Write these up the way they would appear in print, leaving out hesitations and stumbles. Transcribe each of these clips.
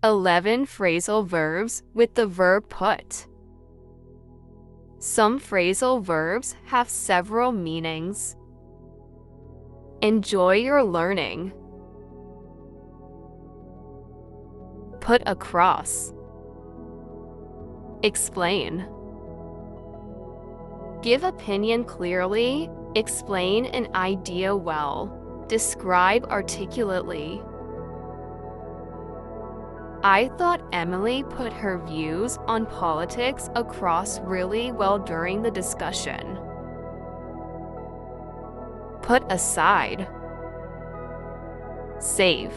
11 phrasal verbs with the verb put. Some phrasal verbs have several meanings. Enjoy your learning. Put across. Explain. Give opinion clearly. Explain an idea well. Describe articulately. I thought Emily put her views on politics across really well during the discussion. Put aside. Save.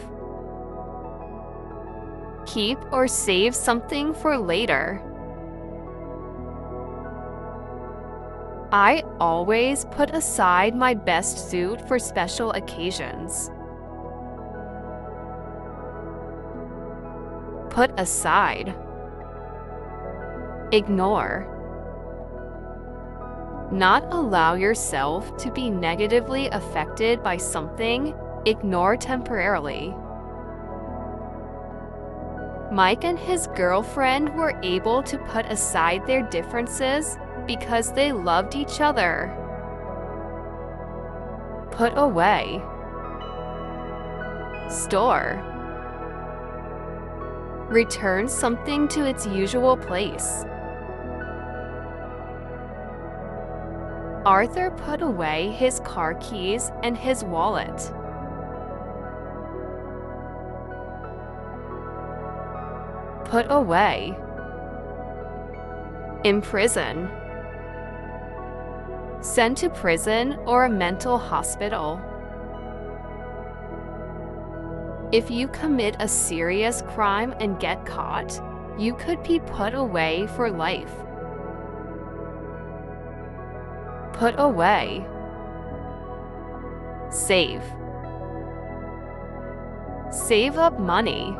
Keep or save something for later. I always put aside my best suit for special occasions. Put aside. Ignore. Not allow yourself to be negatively affected by something. Ignore temporarily. Mike and his girlfriend were able to put aside their differences because they loved each other. Put away. Store. Return something to its usual place. Arthur put away his car keys and his wallet. Put away. Imprison. Send to prison or a mental hospital. If you commit a serious crime and get caught, you could be put away for life. Put away. Save. Save up money.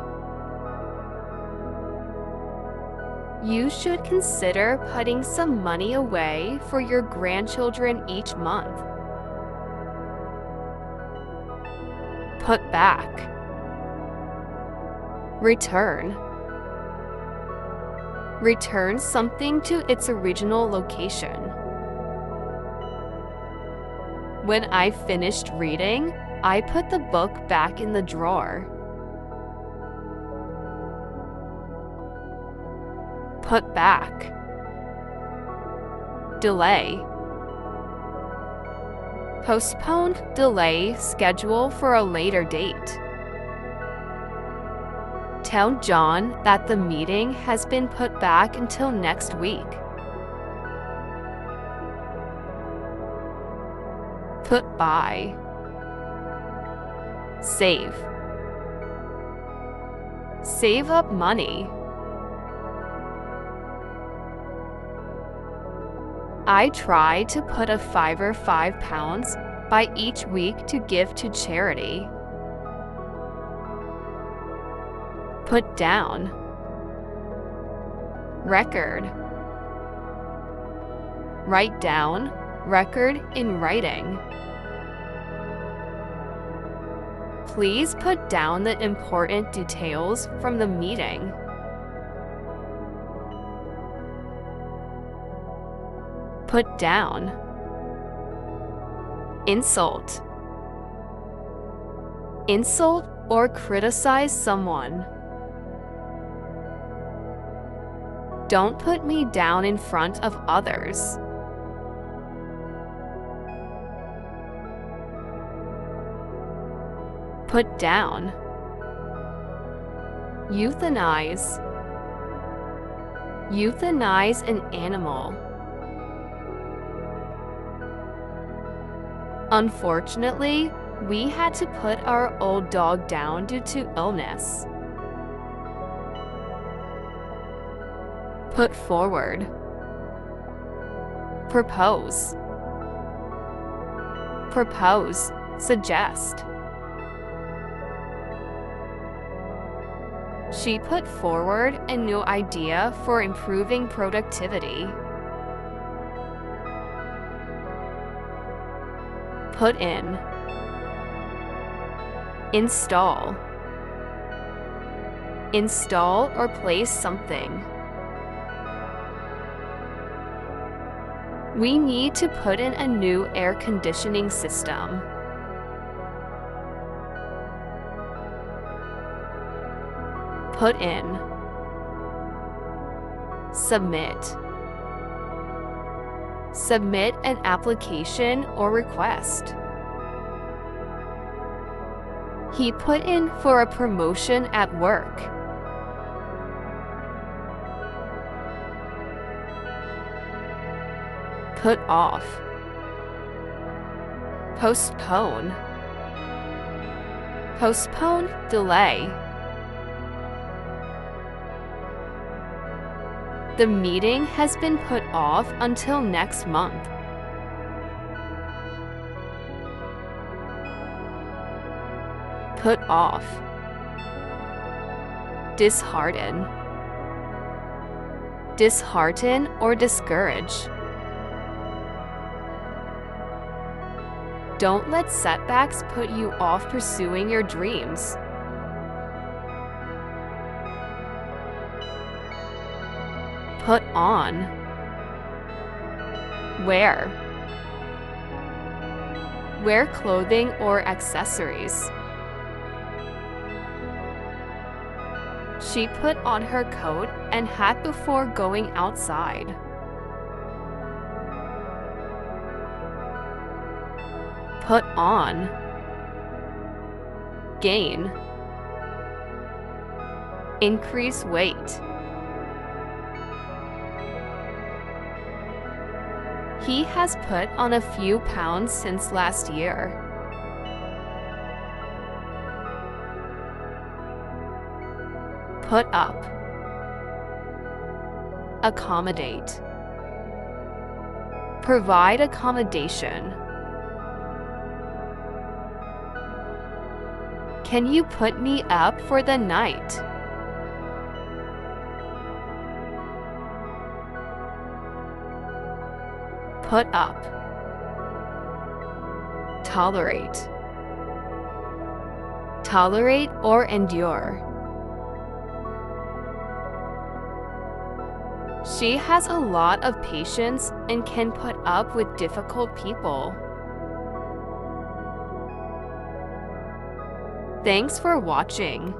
You should consider putting some money away for your grandchildren each month. Put back. Return. Return something to its original location. When I finished reading, I put the book back in the drawer. Put back. Delay. Postpone, delay, schedule for a later date. Tell John that the meeting has been put back until next week. Put by. Save. Save up money. I try to put a $5 or £5 by each week to give to charity. Put down. Record. Write down. Record in writing. Please put down the important details from the meeting. Put down. Insult. Insult or criticize someone. Don't put me down in front of others. Put down. Euthanize. Euthanize an animal. Unfortunately, we had to put our old dog down due to illness. Put forward. Propose. Propose, suggest. She put forward a new idea for improving productivity. Put in. Install. Install or place something. We need to put in a new air conditioning system. Put in. Submit. Submit an application or request. He put in for a promotion at work. Put off. Postpone. Postpone, delay. The meeting has been put off until next month. Put off. Dishearten. Dishearten or discourage. Don't let setbacks put you off pursuing your dreams. Put on. Wear. Wear clothing or accessories. She put on her coat and hat before going outside. Put on. Gain. Increase weight. He has put on a few pounds since last year. Put up. Accommodate. Provide accommodation. Can you put me up for the night? Put up. Tolerate. Tolerate or endure. She has a lot of patience and can put up with difficult people. Thanks for watching.